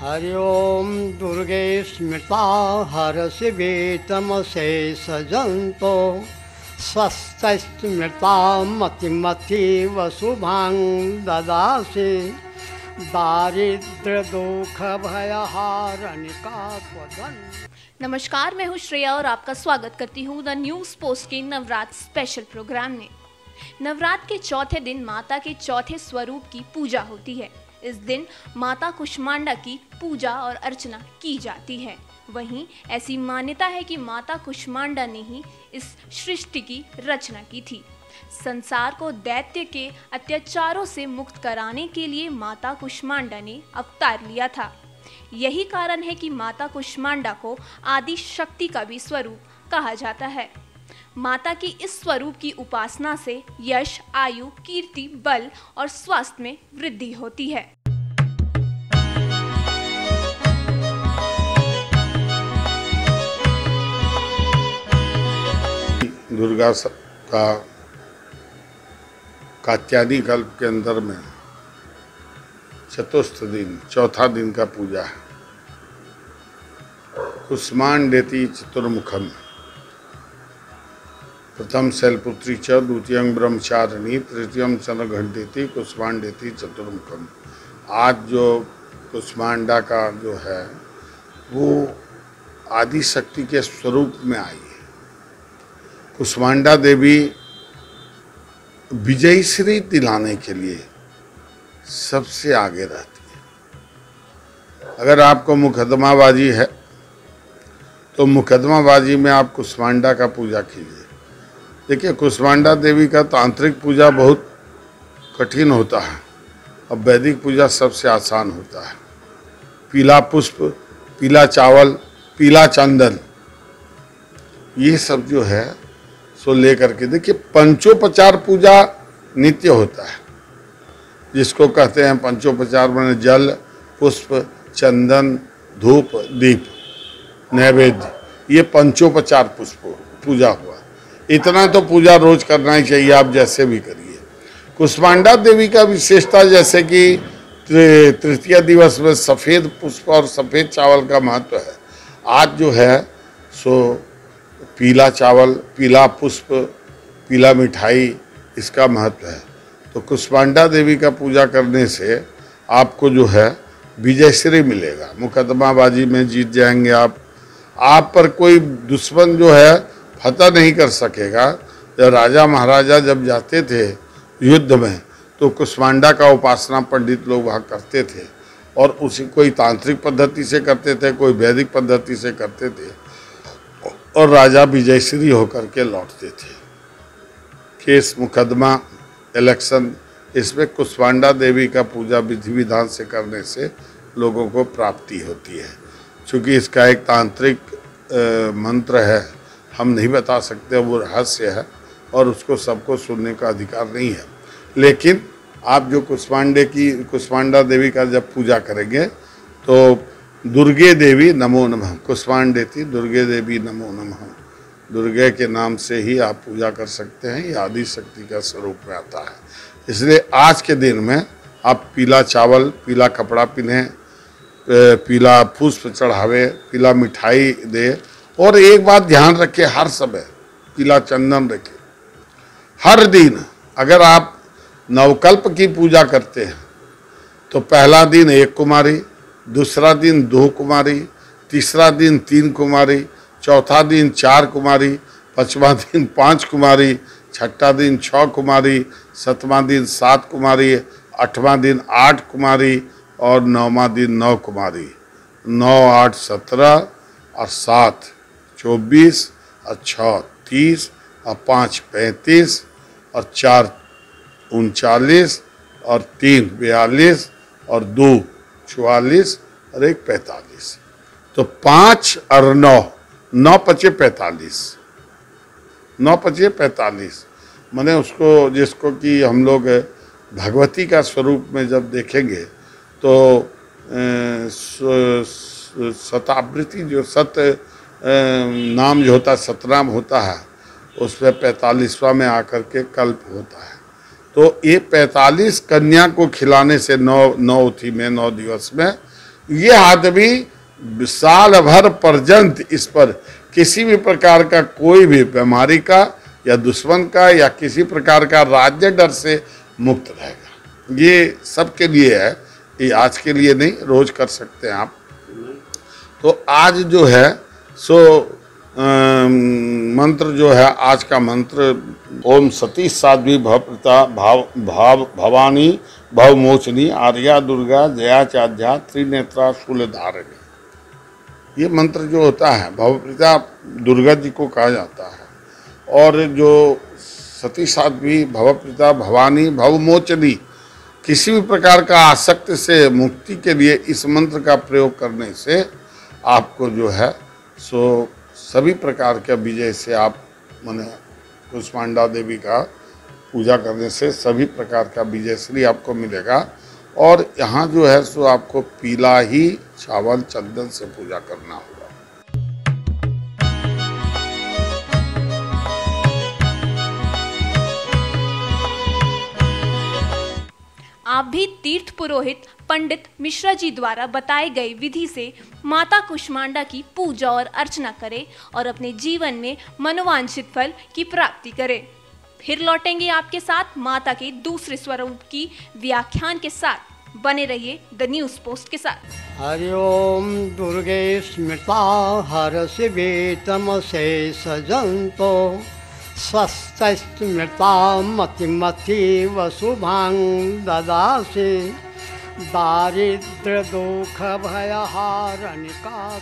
हरि ओम दुर्गे स्मृता हरशिवे तमसे सजन्तो स्वस्तिस्मृता मतिमतीव शुभां ददासि दारिद्र्य दुख भयहारनिका त्वदन्। नमस्कार, मैं हूँ श्रेया और आपका स्वागत करती हूँ द न्यूज़ पोस्ट के नवरात्र स्पेशल प्रोग्राम में। नवरात्र के चौथे दिन माता के चौथे स्वरूप की पूजा होती है। इस दिन माता कुष्मांडा की पूजा और अर्चना की जाती है। वहीं ऐसी मान्यता है कि माता कुष्मांडा ने ही इस सृष्टि की रचना की थी। संसार को दैत्य के अत्याचारों से मुक्त कराने के लिए माता कुष्मांडा ने अवतार लिया था। यही कारण है कि माता कुष्मांडा को आदि शक्ति का भी स्वरूप कहा जाता है। माता की इस स्वरूप की उपासना से यश, आयु, कीर्ति, बल और स्वास्थ्य में वृद्धि होती है। दुर्गा का कात्यायनी कल्प के अंदर में चतुर्थ दिन, चौथा दिन का पूजा है। कुष्मांडेति चतुर्मुखम, प्रथम शैलपुत्री च, द्वितीयं ब्रह्मचारिणी, तृतीयं चंद्रघंटेति, कुष्मांडेति चतुर्मुखम। आज जो कुष्मांडा का जो है वो आदि शक्ति के स्वरूप में आई है। कुष्मांडा देवी विजयश्री दिलाने के लिए सबसे आगे रहती है। अगर आपको मुकदमाबाजी है तो मुकदमाबाजी में आप कुष्मांडा का पूजा कीजिए। देखिए, कुष्मांडा देवी का तांत्रिक पूजा बहुत कठिन होता है और वैदिक पूजा सबसे आसान होता है। पीला पुष्प, पीला चावल, पीला चंदन, ये सब जो है सो लेकर के देखिए, पंचोपचार पूजा नित्य होता है, जिसको कहते हैं पंचोपचार माने जल, पुष्प, चंदन, धूप, दीप, नैवेद्य। ये पंचोपचार पुष्प पूजा हुआ। इतना तो पूजा रोज करना ही चाहिए, आप जैसे भी करिए। कुष्मांडा देवी का विशेषता जैसे कि तृतीय दिवस में सफ़ेद पुष्प और सफ़ेद चावल का महत्व है। आज जो है सो पीला चावल, पीला पुष्प, पीला मिठाई, इसका महत्व है। तो कुष्मांडा देवी का पूजा करने से आपको जो है विजयश्री मिलेगा। मुकदमाबाजी में जीत जाएंगे आप पर कोई दुश्मन जो है फतह नहीं कर सकेगा। जब राजा महाराजा जब जाते थे युद्ध में तो कुष्मांडा का उपासना पंडित लोग वहाँ करते थे और उसी कोई तांत्रिक पद्धति से करते थे, कोई वैदिक पद्धति से करते थे और राजा विजयश्री होकर के लौटते थे। केस, मुकदमा, इलेक्शन, इसमें कुष्मांडा देवी का पूजा विधि विधान से करने से लोगों को प्राप्ति होती है। चूँकि इसका एक तांत्रिक मंत्र है, हम नहीं बता सकते, वो रहस्य है और उसको सबको सुनने का अधिकार नहीं है। लेकिन आप जो कुष्मांडा देवी का जब पूजा करेंगे तो दुर्गे देवी नमो नमः, कुष्मांडेति दुर्गे देवी नमो नमः, दुर्गे के नाम से ही आप पूजा कर सकते हैं। ये आदि शक्ति का स्वरूप में आता है। इसलिए आज के दिन में आप पीला चावल, पीला कपड़ा पहने, पीला पुष्प चढ़ावे, पीला मिठाई दे और एक बात ध्यान रखें, हर समय पीला चंदन रखें। हर दिन अगर आप नवकल्प की पूजा करते हैं तो पहला दिन 1 कुमारी, दूसरा दिन 2 कुमारी, तीसरा दिन 3 कुमारी, चौथा दिन 4 कुमारी, 5वां दिन 5 कुमारी, छठा दिन 6 कुमारी, 7वां दिन 7 कुमारी, 8वां दिन 8 कुमारी और 9वां दिन 9 कुमारी। 9, 8, 17 और 7 24 और 6 30 और 5 35 और 4 39 और 3 42 और 2 44 और 1 45। तो 5 और 9, 9 पचे 45, 9 पचे 45। मैंने उसको, जिसको कि हम लोग भगवती का स्वरूप में जब देखेंगे तो शतावृत्ति जो नाम जो होता है, सतनाम होता है, उसमें 45वां में आकर के कल्प होता है। तो ये 45 कन्या को खिलाने से 9 दिवस में ये हाथ भी साल भर पर्यंत इस पर किसी भी प्रकार का कोई भी बीमारी का या दुश्मन का या किसी प्रकार का राज्य डर से मुक्त रहेगा। ये सबके लिए है, ये आज के लिए नहीं, रोज कर सकते हैं आप। तो आज जो है सो मंत्र जो है, आज का मंत्र ओम सती साध्वी भवप्रता भवानी भवमोचनी आर्या दुर्गा जया चाध्या त्रिनेत्रा शूलधारिणी। ये मंत्र जो होता है, भवप्रता दुर्गा जी को कहा जाता है, और जो सती साध्वी भवप्रता भवानी भवमोचनी, किसी भी प्रकार का आसक्ति से मुक्ति के लिए इस मंत्र का प्रयोग करने से आपको जो है सो सभी प्रकार के विजय से आप माने कुष्मांडा देवी का पूजा करने से सभी प्रकार का विजय श्री आपको मिलेगा। और यहाँ जो है सो आपको पीला ही चावल चंदन से पूजा करना होगा। आप भी तीर्थ पुरोहित पंडित मिश्रा जी द्वारा बताए गए विधि से माता कुष्मांडा की पूजा और अर्चना करें और अपने जीवन में मनोवांछित फल की प्राप्ति करें। फिर लौटेंगे आपके साथ माता के दूसरे स्वरूप की व्याख्यान के साथ। बने रहिए द न्यूज़ पोस्ट के साथ। हरि ओम दुर्गे स्मृता हर शिवे तमसे सजंतो स्वस्तिस्मृता मतिमतीव शुभां ददासि दारिद्र्य दुख भयहारनिका